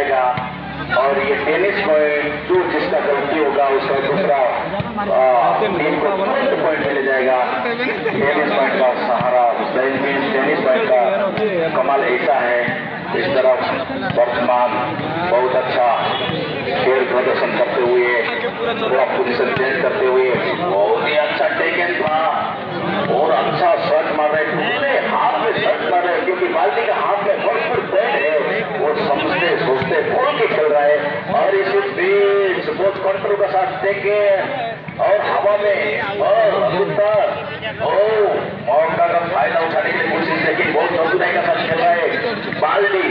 जाएगा और ये टेनिस पॉइंट जो जिसका गलती होगा उसका दूसरा टीम को पॉइंट मिल जाएगा। टेनिस पॉइंट का सहारा टेनिस पॉइंट का कमाल ऐसा है। इस तरफ वर्तमान बहुत अच्छा खेल प्रदर्शन करते हुए पूरा पोजीशन चेंज करते हुए बहुत ही अच्छा टेकन था और अच्छा शॉट मार रहे पूरे हाथ में शॉट मार रहे क्योंकि बाल्टी का हाथ में भरपूर बैट है वो समझते सोचते बोल के खेल रहा है और इस बीच बहुत कंट्रोल का साथ देखे और हवा में और मौका का फायदा उठाने की कोशिश लेकिन बहुत चतुराई का साथ खेल रहा है बाल्टी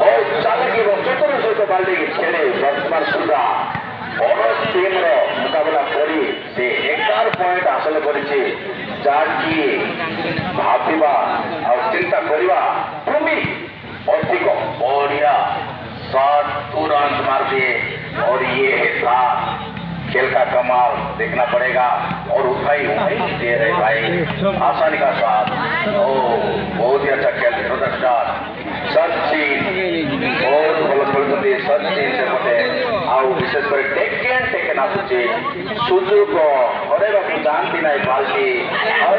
और चालक एवं चतुर सहित बाल्टी खेले वर्तमान सुधा और टीम मुकाबला करी से 11 पॉइंट हासिल करिछि जाकी भाविबा और चिंता करिबा भूमि अधिक बढ़िया 7 रन मार दिए और ये था खेल का कमाल देखना पड़ेगा और उठाई दे रहे भाई आसानी का साथ बहुत ही अच्छा खेल सचिन बहुत भल खेलते सचिन से मते आउ विशेषकर टेकेन आसुचे सुযোগ हरेबाकू जानती ना बाल्टी और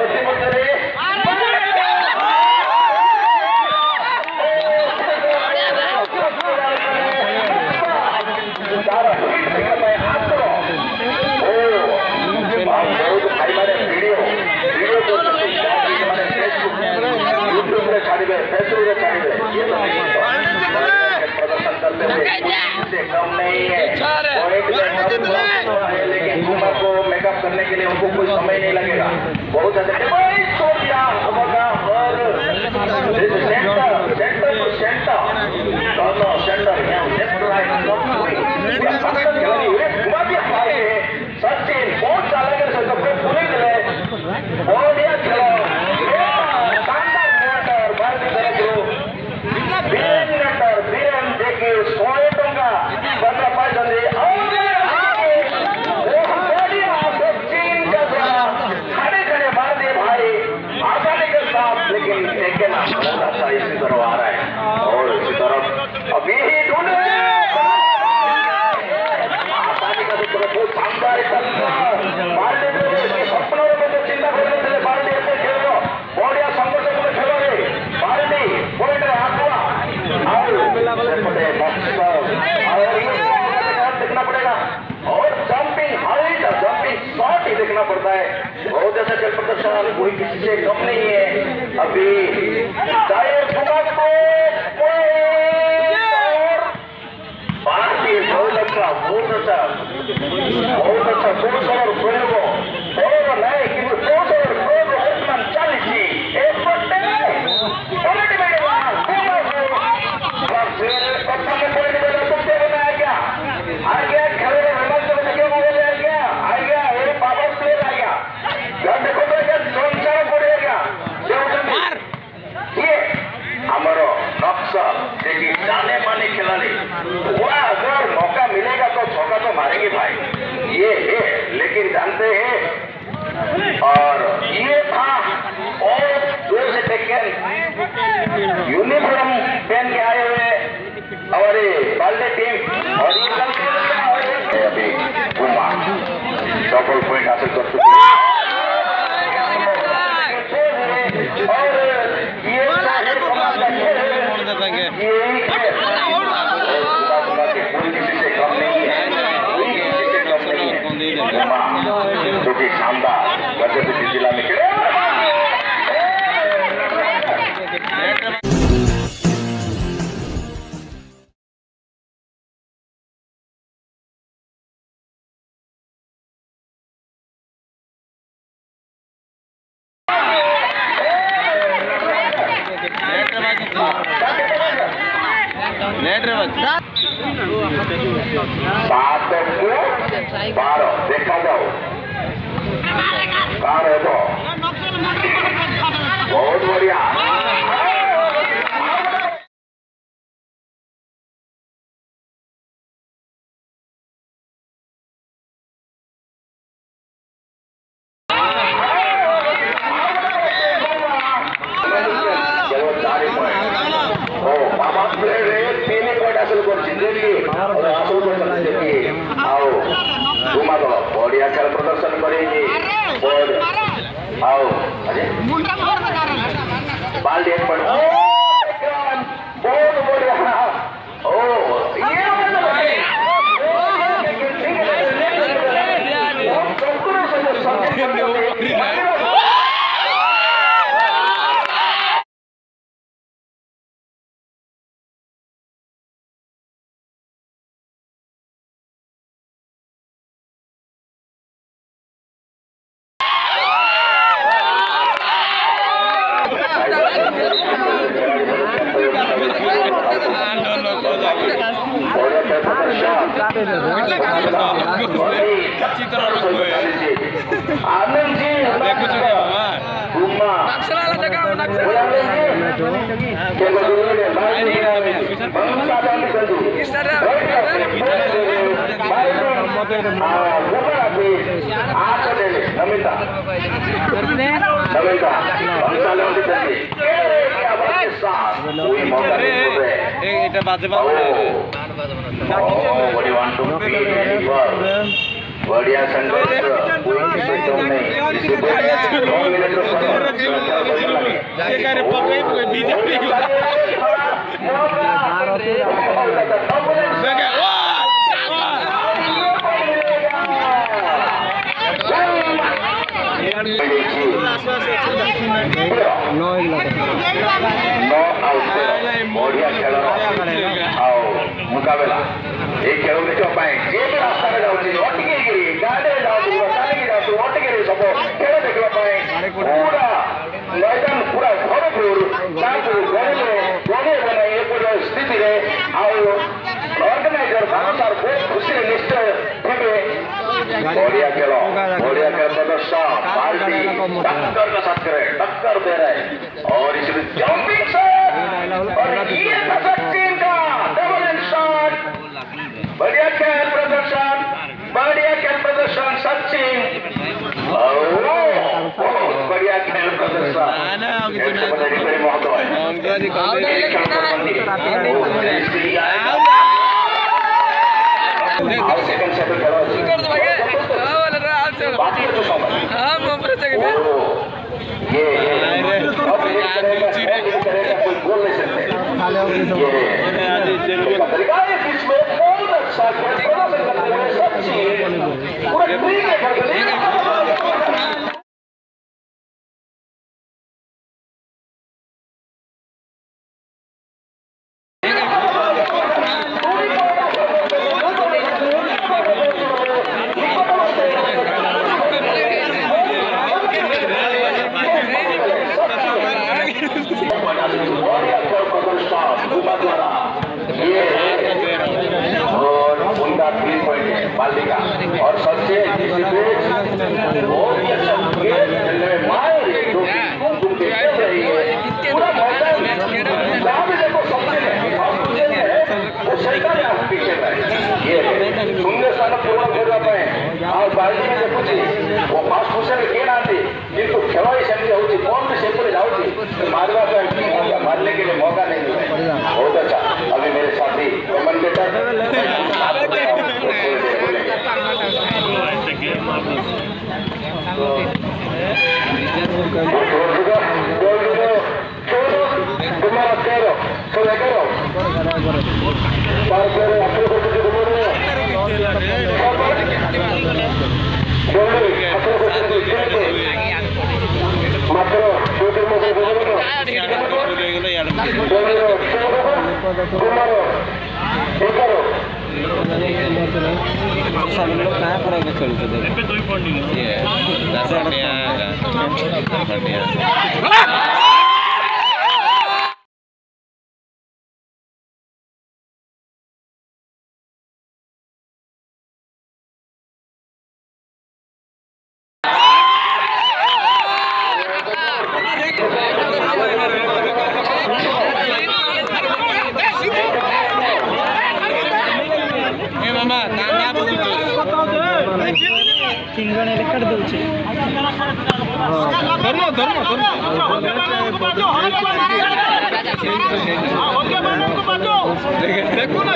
कम नहीं है लेकिन गुम्मा को मेकअप करने के लिए उनको कोई समय नहीं लगेगा बहुत अच्छा सचिन बहुत चालक पूरे दिले बढ़िया खेल शानदार भारतीय बीरेन देखिए 100 टंका बंदा पाई जल्दी सचिन का खड़े खड़े मार दिए भाई आसानी के साथ लेकिन देखना अच्छा इसी तरफ आ रहा है और इसी तरफ अभी ही ढूंढे आसानी का दूसरा बहुत शानदार सपनों में चिंता करते बाल्टी ऐसे खेलो बढ़िया संघर्ष में खेलो बाल्टी पॉइंट देखना पड़ेगा और जंपिंग हाइट जंपिंग शॉट ही देखना पड़ता है बहुत अच्छा खेल प्रदर्शन कोई किसी से कम नहीं है अभी भारतीय बहुत अच्छा बहुत और प्रयोग और नहीं कि 'Naxal देखिए जाने माने खिलाड़ी वह अगर मौका मिलेगा तो छक्का तो मारेंगे भाई ये है लेकिन जानते हैं और ये था और जोर से टेकन यूनिफॉर्म पहन के आए हुए हमारे बाल्टी टीम और अभी गुम्मा डबल पॉइंट हासिल कर चुके हैं और ये पूरी किसी से कम नहीं है जो कि शानदार गजपति जिला में खेले सात को 12 देखा जाओ कार है तो बहुत बढ़िया हासिल कर और हासिल कर आओ गुमा दल बढ़िया खेल प्रदर्शन करेगी आओ अजय बाल्टी एक पॉइंट बहुत बढ़िया ओ ये आनंद जी गुम्मा बढ़िया संघर्ष बढ़िया खेल मुकाबला ये खेल देखा ये रास्ता गाड़ी जाऊँगी सब खेल देखा पूरा मैदान पूरा भरपूर स्थिति ऑर्गेनाइजर बारंबार बहुत खुशी निश्चय थे बढ़िया खेल प्रदर्शन बाल्टी टक्कर का साथ करे टक्कर दे रहे और इसमें जंपिंग शॉट और ये सचिन का डबल शॉट बढ़िया खेल प्रदर्शन सचिन बढ़िया खेल प्रदर्शन महत्व है सेकंड ये कोई बोल नहीं सकते बहुत अच्छा बाल्टी का और सबसे बहुत ही अच्छा पूरा मैदान जहाँ भी देखो पीछे ये शून्य स्थान पूर्ण करने और बाल्टी में देखुची वो फास्ट पोजिशन के नाती किंतु खेल ही सेमती होती कौन भी सेम पर जाऊँगी मारवा मारने के लिए मौका नहीं मिला बहुत अच्छा अभी मेरे साथी कमेंटेटर देखो ना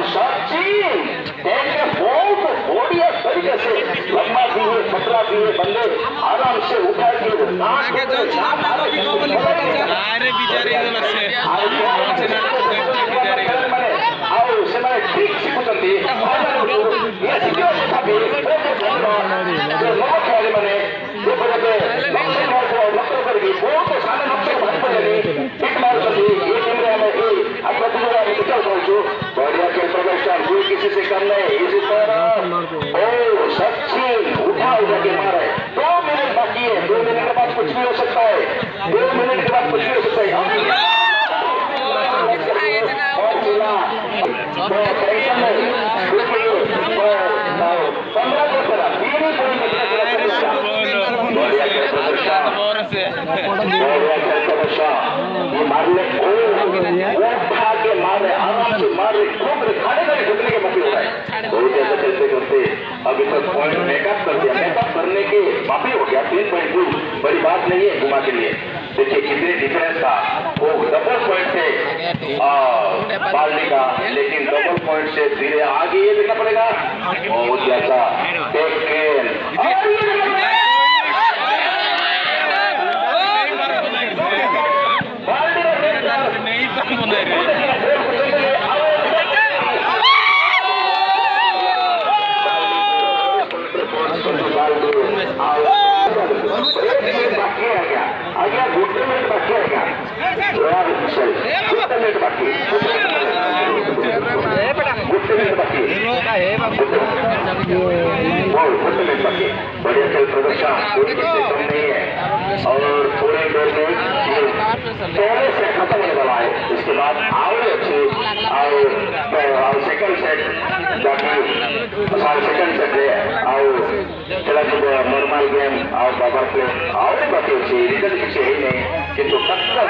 Sachin, बहुत बढ़िया तरीके से लंबा भी है, पतला भी है, बंदे आराम से उठा के ठीक सिखुचंती बढ़िया के प्रदर्शन कोई किसी से कम नहीं। इसी तरह सचिन उठा के मारे 2 मिनट बाकी है, 2 मिनट के बाद कुछ भी हो सकता है, 2 मिनट के बाद कुछ भी हो सकता है। मारने उठा के मारे, आराम से मारे, खाने का ढुकने के मौके हो रहा है। बहुत ऐसा चलते करते अभी तक पॉइंट मेकअप कर दिया, मेकअप करने के माफी हो गया। 3 पॉइंट बड़ी बात नहीं है गुमा के लिए। देखिए कितने डिफरेंस था, वो डबल पॉइंट से बाल्टी का, लेकिन डबल पॉइंट से धीरे आगे ये देखना पड़ेगा। बहुत ही अच्छा बढ़िया खेल प्रदर्शन कोई किसी कम नहीं है। और थोड़ी देर में पहले सेट खत्म होने वाला है, इसके बाद और अच्छे और सेकंड सेट जाके सेकंड सेट है और चला नॉर्मल गेम और बाबर प्ले और बाकी अच्छी रिजल्ट पीछे ही नहीं किंतु टक्कर